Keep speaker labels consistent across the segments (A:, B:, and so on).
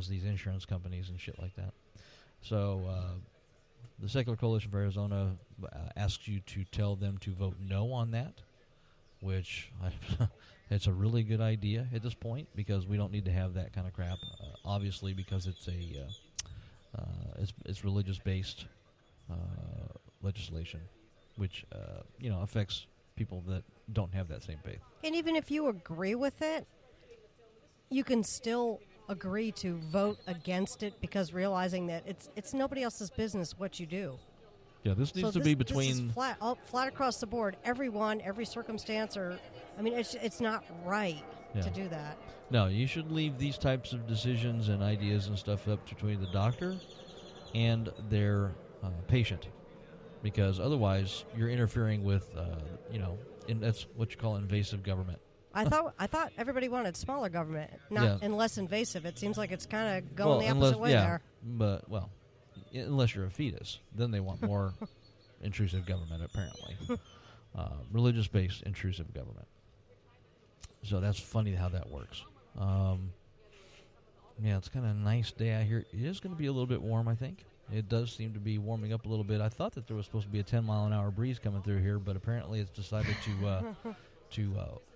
A: laws, these insurance companies and shit like that. So the Secular Coalition for Arizona asks you to tell them to vote no on that, which it's a really good idea at this point because we don't need to have that kind of crap. Obviously, because it's it's religious based legislation, which affects people that don't have that same faith.
B: And even if you agree with it, you can still agree to vote against it because realizing that it's nobody else's business what you do.
A: Yeah, this needs to be between...
B: This is flat across the board. Everyone, every circumstance, it's not right to do that.
A: No, you should leave these types of decisions and ideas and stuff up between the doctor and their patient, because otherwise you're interfering with, that's what you call invasive government.
B: I thought everybody wanted smaller government, and less invasive. It seems like it's kind of going the opposite way there.
A: But unless you're a fetus, then they want more intrusive government. Apparently, religious-based intrusive government. So that's funny how that works. It's kind of a nice day out here. It is going to be a little bit warm, I think. It does seem to be warming up a little bit. I thought that there was supposed to be a 10-mile-an-hour breeze coming through here, but apparently it's decided to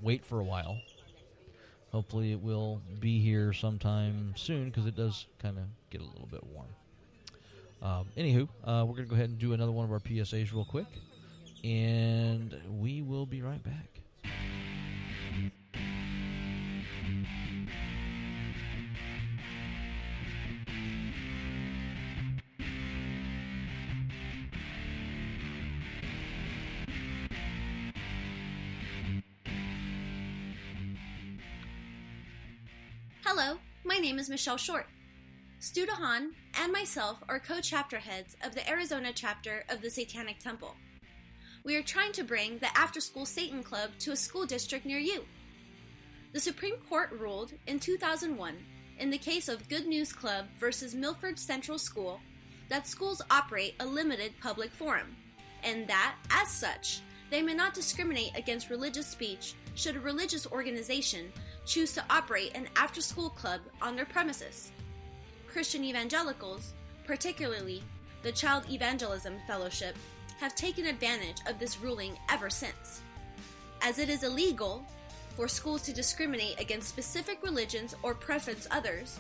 A: wait for a while. Hopefully it will be here sometime soon because it does kind of get a little bit warm. Anywho, we're going to go ahead and do another one of our PSAs real quick, and we will be right back.
C: Hello, my name is Michelle Short. Stu DeHaan and myself are co-chapter heads of the Arizona chapter of the Satanic Temple. We are trying to bring the After-School Satan Club to a school district near you. The Supreme Court ruled in 2001, in the case of Good News Club versus Milford Central School, that schools operate a limited public forum, and that, as such, they may not discriminate against religious speech should a religious organization choose to operate an after-school club on their premises. Christian evangelicals, particularly the Child Evangelism Fellowship, have taken advantage of this ruling ever since. As it is illegal for schools to discriminate against specific religions or preference others,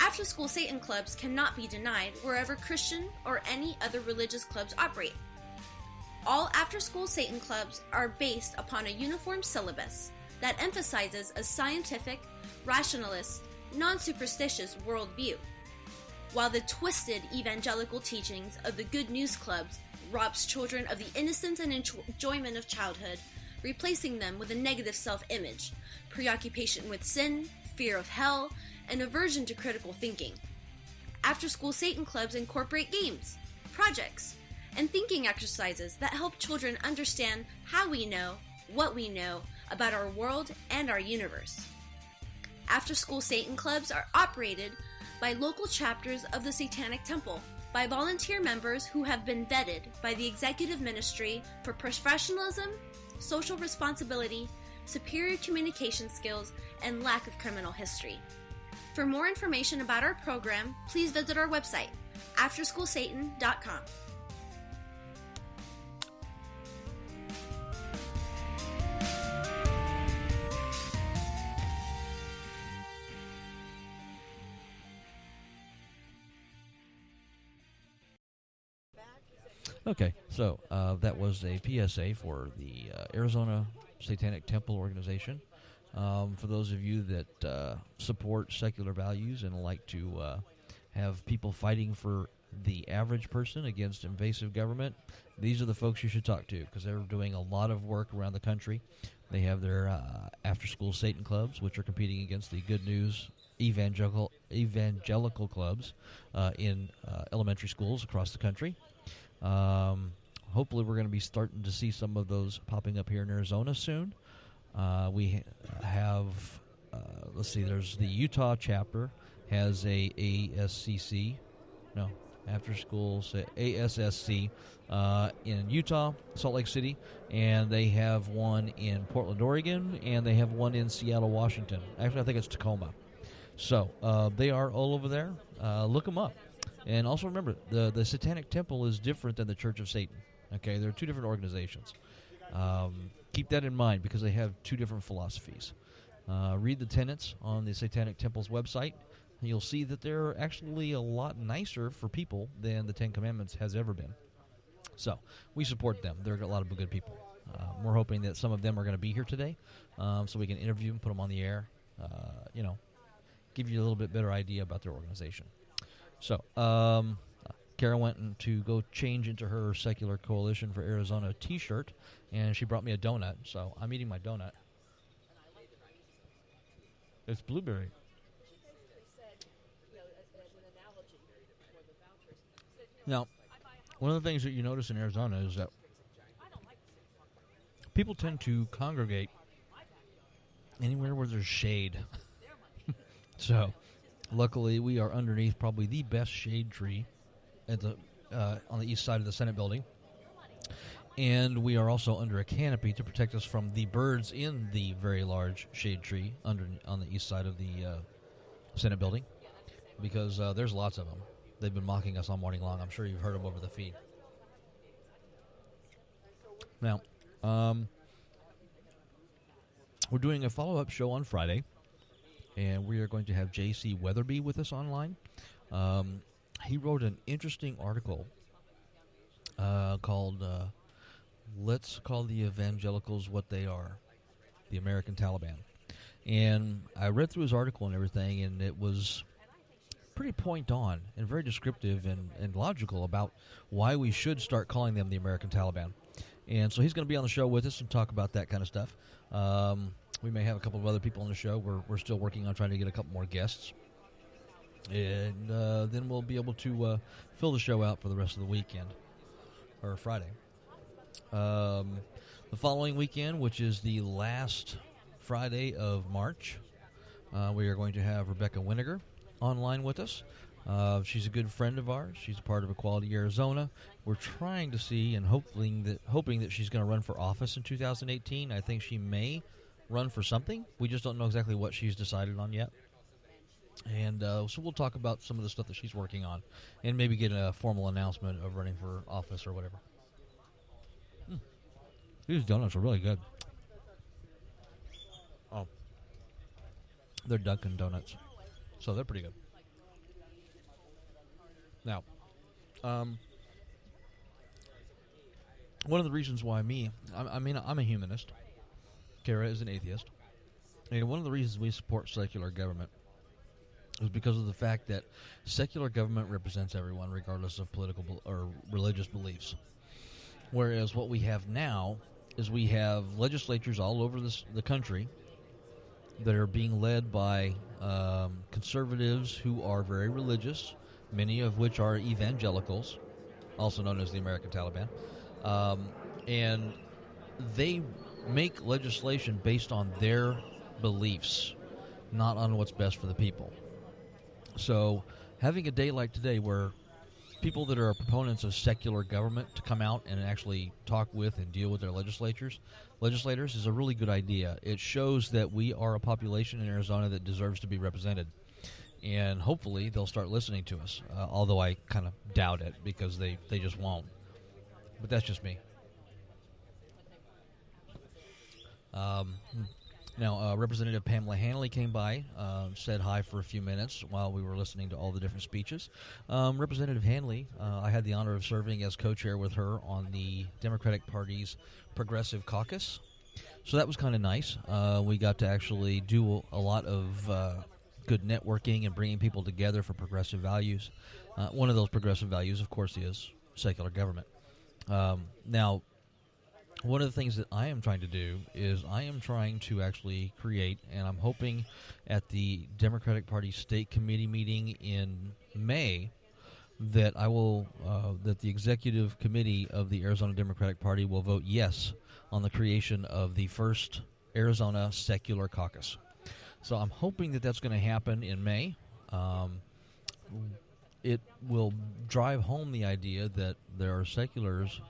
C: after-school Satan clubs cannot be denied wherever Christian or any other religious clubs operate. All after-school Satan clubs are based upon a uniform syllabus that emphasizes a scientific, rationalist, non-superstitious worldview, while the twisted evangelical teachings of the Good News Clubs robs children of the innocence and enjoyment of childhood, replacing them with a negative self-image, preoccupation with sin, fear of hell, and aversion to critical thinking. After-school Satan clubs incorporate games, projects, and thinking exercises that help children understand how we know, what we know about our world and our universe. After-school Satan clubs are operated by local chapters of the Satanic Temple, by volunteer members who have been vetted by the Executive Ministry for professionalism, social responsibility, superior communication skills, and lack of criminal history. For more information about our program, please visit our website, afterschoolsatan.com.
A: Okay, so that was a PSA for the Arizona Satanic Temple Organization. For those of you that support secular values and like to have people fighting for the average person against invasive government, these are the folks you should talk to because they're doing a lot of work around the country. They have their after-school Satan clubs, which are competing against the Good News evangelical clubs in elementary schools across the country. Hopefully we're going to be starting to see some of those popping up here in Arizona soon. We have, there's the Utah chapter has a ASCC, ASSC in Utah, Salt Lake City, and they have one in Portland, Oregon, and they have one in Seattle, Washington. Actually, I think it's Tacoma. So they are all over there. Look them up. And also remember, the Satanic Temple is different than the Church of Satan. Okay, they're two different organizations. Keep that in mind because they have two different philosophies. Read the tenets on the Satanic Temple's website. And you'll see that they're actually a lot nicer for people than the Ten Commandments has ever been. So we support them. They're a lot of good people. We're hoping that some of them are going to be here today, so we can interview them, put them on the air, give you a little bit better idea about their organization. So, Kara went to go change into her Secular Coalition for Arizona t-shirt, and she brought me a donut, so I'm eating my donut. It's blueberry. Now, one of the things that you notice in Arizona is that people tend to congregate anywhere where there's shade. So, luckily, we are underneath probably the best shade tree at the on the east side of the Senate building. And we are also under a canopy to protect us from the birds in the very large shade tree on the east side of the Senate building, because there's lots of them. They've been mocking us all morning long. I'm sure you've heard them over the feed. Now, we're doing a follow-up show on Friday, and we are going to have J.C. Weatherby with us online. He wrote an interesting article called Let's Call the Evangelicals What They Are, the American Taliban. And I read through his article and everything, and it was pretty point-on and very descriptive and logical about why we should start calling them the American Taliban. And so he's going to be on the show with us and talk about that kind of stuff. We may have a couple of other people on the show. We're still working on trying to get a couple more guests. And then we'll be able to fill the show out for the rest of the weekend, or Friday. The following weekend, which is the last Friday of March, we are going to have Rebecca Winiger online with us. She's a good friend of ours. She's a part of Equality Arizona. We're trying to see and hoping that she's going to run for office in 2018. I think she may run for something. We just don't know exactly what she's decided on yet. And so we'll talk about some of the stuff that she's working on and maybe get a formal announcement of running for office or whatever. These donuts are really good. Oh. They're Dunkin' Donuts. So they're pretty good. Now, one of the reasons why I'm a humanist. Kara is an atheist. And one of the reasons we support secular government is because of the fact that secular government represents everyone, regardless of political or religious beliefs. Whereas what we have now is we have legislatures all over the country that are being led by conservatives who are very religious, many of which are evangelicals, also known as the American Taliban, and they make legislation based on their beliefs, not on what's best for the people. So having a day like today where people that are proponents of secular government to come out and actually talk with and deal with their legislators is a really good idea. It shows that we are a population in Arizona that deserves to be represented. And hopefully they'll start listening to us, although I kind of doubt it because they just won't. But that's just me. Now, Representative Pamela Hanley came by, said hi for a few minutes while we were listening to all the different speeches. Representative Hanley, I had the honor of serving as co-chair with her on the Democratic Party's Progressive Caucus. So that was kind of nice. We got to actually do a lot of good networking and bringing people together for progressive values. One of those progressive values, of course, is secular government. Now, one of the things that I am trying to do is I am trying to actually create, and I'm hoping at the Democratic Party State Committee meeting in May that that the Executive Committee of the Arizona Democratic Party will vote yes on the creation of the first Arizona Secular Caucus. So I'm hoping that that's going to happen in May. It will drive home the idea that there are seculars,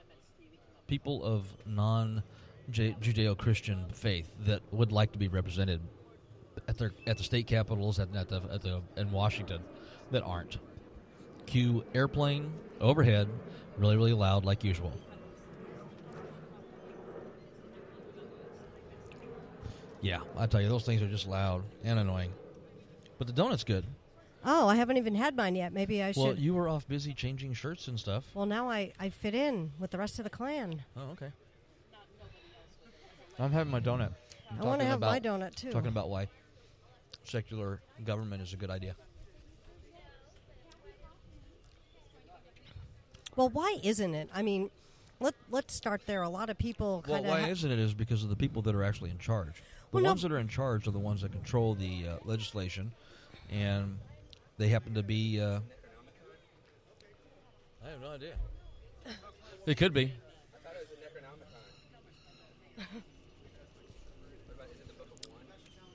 A: people of non-Judeo-Christian faith that would like to be represented at the state capitals in Washington that aren't. Cue airplane overhead, really really loud like usual. Yeah, I tell you, those things are just loud and annoying. But the donut's good.
B: Oh, I haven't even had mine yet. Maybe I should.
A: Well, you were off busy changing shirts and stuff.
B: Well, now I fit in with the rest of the clan.
A: Oh, okay. I'm having my donut.
B: I want to have my donut, too.
A: Talking about why secular government is a good idea.
B: Well, why isn't it? I mean, let's start there. A lot of people kind of...
A: Well, why isn't it is because of the people that are actually in charge. The ones that are in charge are the ones that control the legislation, and they happen to be... I have no idea. It could be.
D: I thought it was a Necronomicon. What about, is it the Book of One?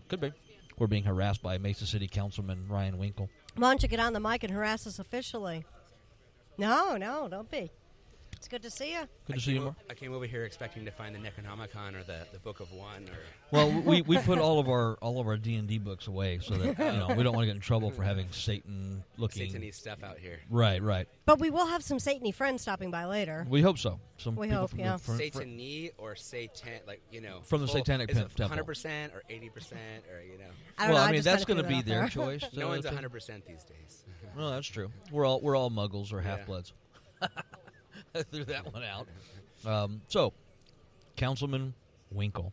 A: Could be. We're being harassed by Mesa City Councilman Ryan Winkle.
B: Why don't you get on the mic and harass us officially? No, don't be. It's good to see you.
A: Good to see you more.
D: I came over here expecting to find the Necronomicon or the Book of One. Or
A: Well, we put all of our D&D books away so that we don't want to get in trouble for having Satan-looking...
D: Satany stuff out here.
A: Right.
B: But we will have some Satany friends stopping by later.
A: We hope so.
B: We hope, yeah.
D: Satany or Satan,
A: from the Satanic Temple.
D: 100% or 80% or
B: I don't know,
A: I mean,
B: just
A: that's
B: kinda
A: going to
B: threw
A: be
B: that
A: their
B: out there.
A: choice.
D: No one's 100% these days.
A: Well, that's true. We're all muggles or half-bloods. I threw that one out. So, Councilman Winkle.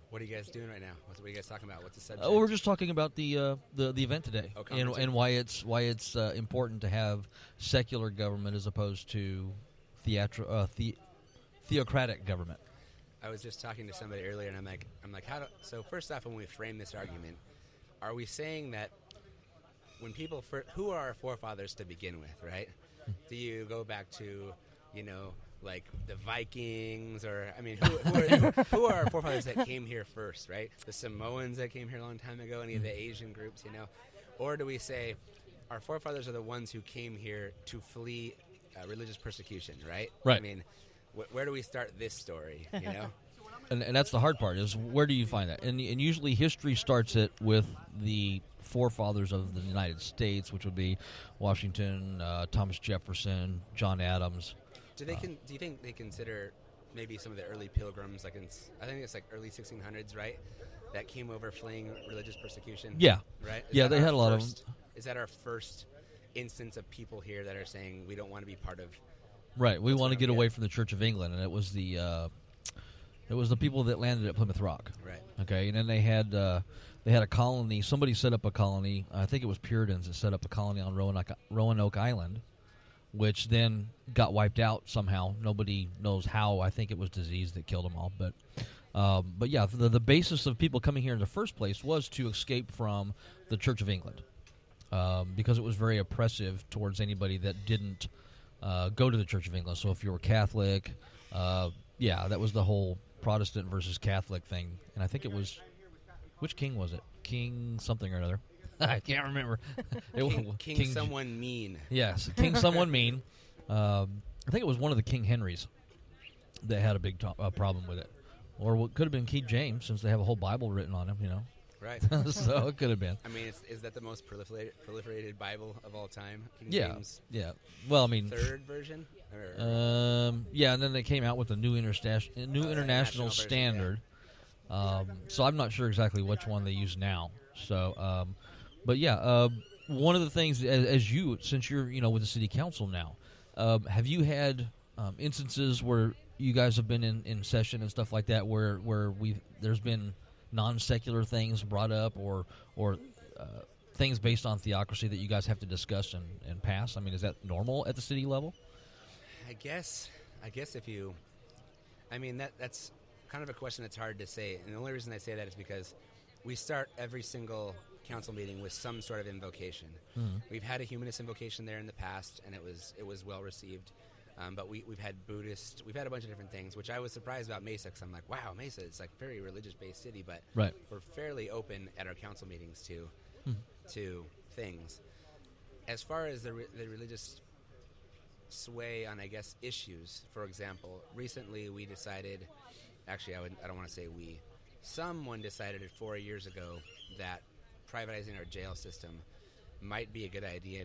D: What are you guys doing right now? What are you guys talking about? What's the subject?
A: We're just talking about the event today,
D: conference.
A: and why it's important to have secular government as opposed to theocratic government.
D: I was just talking to somebody earlier, and I'm like, so first off, when we frame this argument, are we saying that when people who are our forefathers to begin with, right? Do you go back to, like the Vikings, or who are our forefathers that came here first, right? The Samoans that came here a long time ago, any of the Asian groups, or do we say our forefathers are the ones who came here to flee religious persecution, right?
A: Right.
D: I mean, where do we start this story?
A: And that's the hard part, is where do you find that? And usually history starts it with the forefathers of the United States, which would be Washington, Thomas Jefferson, John Adams.
D: Do you think they consider maybe some of the early pilgrims, I think it's like early 1600s, right? That came over fleeing religious persecution?
A: Yeah.
D: Right?
A: They had a lot of them.
D: Is that our first instance of people here that are saying we don't want to be part of...
A: Right, we want to get away from the Church of England, and it was the people that landed at Plymouth Rock.
D: Right.
A: Okay, and then they had a colony. Somebody set up a colony. I think it was Puritans that set up a colony on Roanoke Island, which then got wiped out somehow. Nobody knows how. I think it was disease that killed them all. But yeah, the basis of people coming here in the first place was to escape from the Church of England, because it was very oppressive towards anybody that didn't go to the Church of England. So if you were Catholic, that was the whole Protestant versus Catholic thing. And I think it was, which king was it? King something or another. I can't remember.
D: King someone mean.
A: Yes, King someone mean. I think it was one of the King Henrys that had a big problem with it. Or what could have been King James, since they have a whole Bible written on him,
D: Right.
A: So it could have been.
D: I mean, is that the most proliferated Bible of all time? King James?
A: Yeah. Well, I mean,
D: third version?
A: and then they came out with a new international standard. So I'm not sure exactly which one they use now. So, one of the things, as you, since you're with the city council now, have you had instances where you guys have been in session and stuff like that, where there's been non-secular things brought up, or things based on theocracy that you guys have to discuss and pass? I mean, is that normal at the city level?
D: I guess if you... I mean, that's kind of a question that's hard to say. And the only reason I say that is because we start every single council meeting with some sort of invocation. Mm-hmm. We've had a humanist invocation there in the past, and it was well received. But we've had Buddhist, we've had a bunch of different things, which I was surprised about Mesa, because I'm like, wow, Mesa, it's like very religious-based city, but
A: right.
D: We're fairly open at our council meetings to things. As far as the religious sway on, I guess, issues, for example, recently we decided, actually I don't want to say we, someone decided 4 years ago that privatizing our jail system might be a good idea